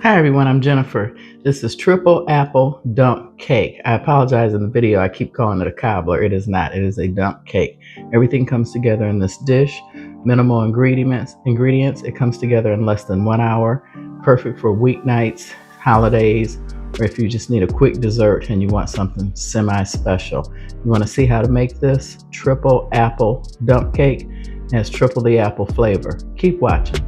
Hi everyone, I'm Jennifer. This is triple apple dump cake. I apologize in the video, I keep calling it a cobbler. It is not, it is a dump cake. Everything comes together in this dish, minimal ingredients. It comes together in less than 1 hour. Perfect for weeknights, holidays, or if you just need a quick dessert and you want something semi-special. You want to see how to make this triple apple dump cake? It has triple the apple flavor. Keep watching.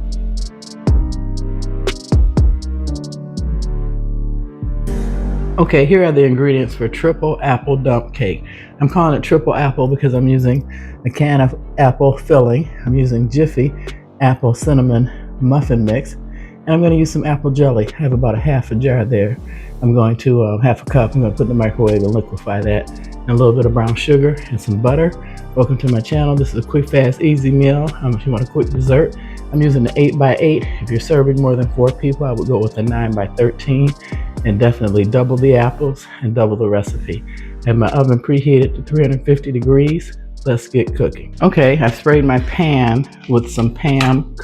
Okay, here are the ingredients for triple apple dump cake. I'm calling it triple apple because I'm using a can of apple filling. I'm using Jiffy apple cinnamon muffin mix, and I'm going to use some apple jelly. I have about a half a jar there. I'm going to half a cup. I'm going to put in the microwave and liquefy that, and a little bit of brown sugar and some butter. Welcome to my channel. This is a quick, fast, easy meal. If you want a quick dessert, I'm using the 8x8. If you're serving more than 4 people, I would go with the 9x13. And definitely double the apples and double the recipe. I have my oven preheated to 350 degrees. Let's get cooking. Okay, I sprayed my pan with some Pam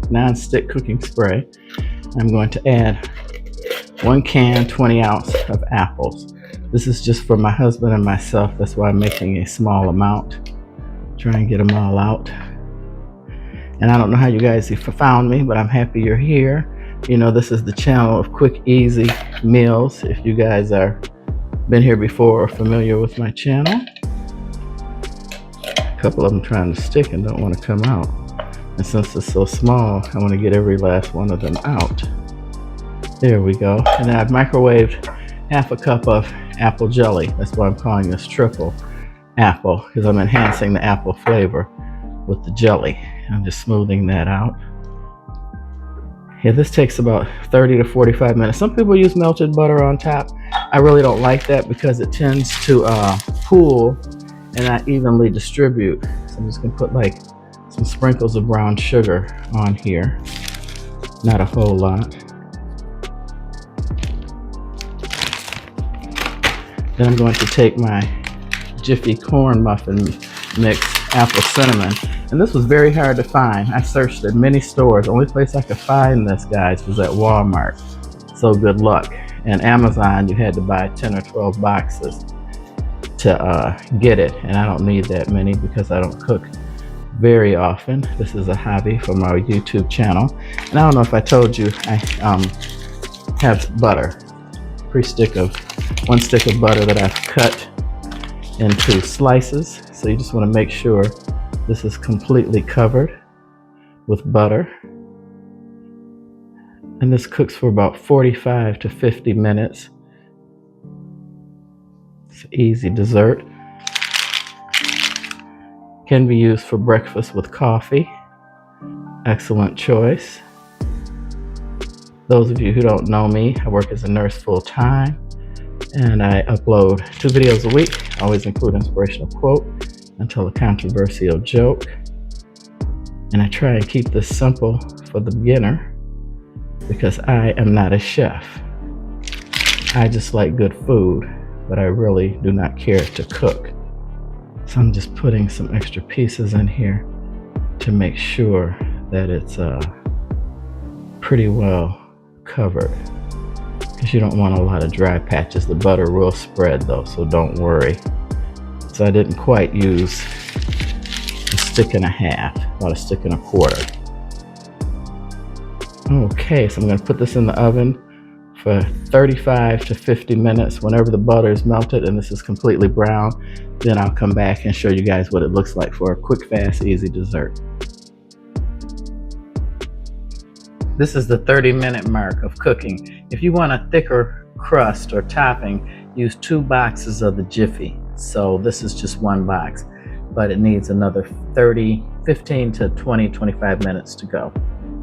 non-stick cooking spray. I'm going to add 1 can, 20 ounce of apples. This is just for my husband and myself. That's why I'm making a small amount. Try and get them all out. And I don't know how you guys found me, but I'm happy you're here. You know, this is the channel of quick, easy meals. If you guys are been here before or familiar with my channel. A couple of them trying to stick and don't want to come out. And since it's so small, I want to get every last one of them out. There we go. And then I've microwaved half a cup of apple jelly. That's why I'm calling this triple apple, because I'm enhancing the apple flavor with the jelly. I'm just smoothing that out. Yeah, this takes about 30 to 45 minutes. Some people use melted butter on top. I really don't like that because it tends to pool and not evenly distribute. So I'm just gonna put like some sprinkles of brown sugar on here. Not a whole lot. Then I'm going to take my Jiffy corn muffin mix, apple cinnamon. And this was very hard to find. I searched at many stores. The only place I could find this, guys, was at Walmart. So good luck. And Amazon, you had to buy 10 or 12 boxes to get it. And I don't need that many because I don't cook very often. This is a hobby from our YouTube channel. And I don't know if I told you, I have butter. 1 stick of butter that I've cut into slices. So you just want to make sure this is completely covered with butter. And this cooks for about 45 to 50 minutes. It's an easy dessert. Can be used for breakfast with coffee. Excellent choice. Those of you who don't know me, I work as a nurse full-time, and I upload 2 videos a week. I always include an inspirational quote and tell a controversial joke. And I try and keep this simple for the beginner because I am not a chef. I just like good food, but I really do not care to cook. So I'm just putting some extra pieces in here to make sure that it's pretty well covered, because you don't want a lot of dry patches. The butter will spread though, so don't worry. So I didn't quite use a stick and a half, about a stick and a quarter. Okay, so I'm going to put this in the oven for 35 to 50 minutes. Whenever the butter is melted and this is completely brown, then I'll come back and show you guys what it looks like for a quick, fast, easy dessert. This is the 30-minute mark of cooking. If you want a thicker crust or topping, use 2 boxes of the Jiffy. So this is just 1 box, but it needs another 15 to 25 minutes to go.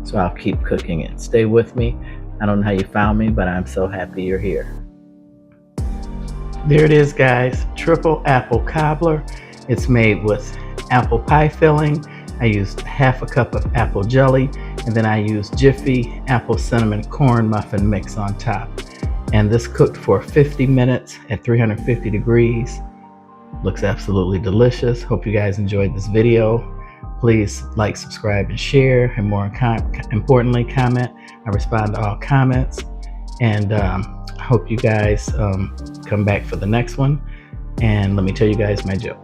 So I'll keep cooking it. Stay with me. I don't know how you found me, but I'm so happy you're here. There it is, guys. Triple apple cobbler. It's made with apple pie filling. I used half a cup of apple jelly, and then I used Jiffy apple cinnamon corn muffin mix on top. And this cooked for 50 minutes at 350 degrees. Looks absolutely delicious. Hope you guys enjoyed this video. Please like, subscribe, and share, and more importantly, comment. I respond to all comments, and I hope you guys come back for the next one. And let me tell you guys my joke.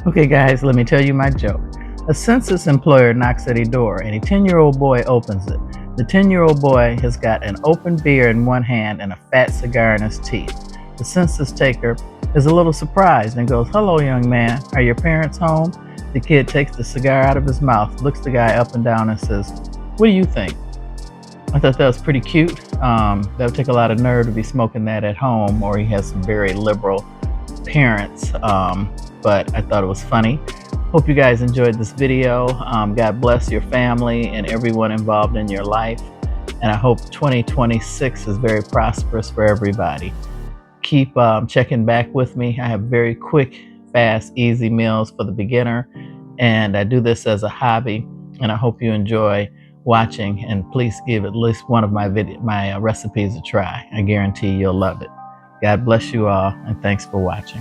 Okay, guys, let me tell you my joke. A census employer knocks at a door, and a 10-year-old boy opens it. The 10-year-old boy has got an open beer in one hand and a fat cigar in his teeth. The census taker is a little surprised and goes, "Hello, young man. Are your parents home?" The kid takes the cigar out of his mouth, looks the guy up and down, and says, "What do you think?" I thought that was pretty cute. That would take a lot of nerve to be smoking that at home, or he has some very liberal parents. But I thought it was funny. Hope you guys enjoyed this video. God bless your family and everyone involved in your life. And I hope 2026 is very prosperous for everybody. Keep checking back with me. I have very quick, fast, easy meals for the beginner. And I do this as a hobby. And I hope you enjoy watching. And please give at least one of my recipes a try. I guarantee you'll love it. God bless you all, and thanks for watching.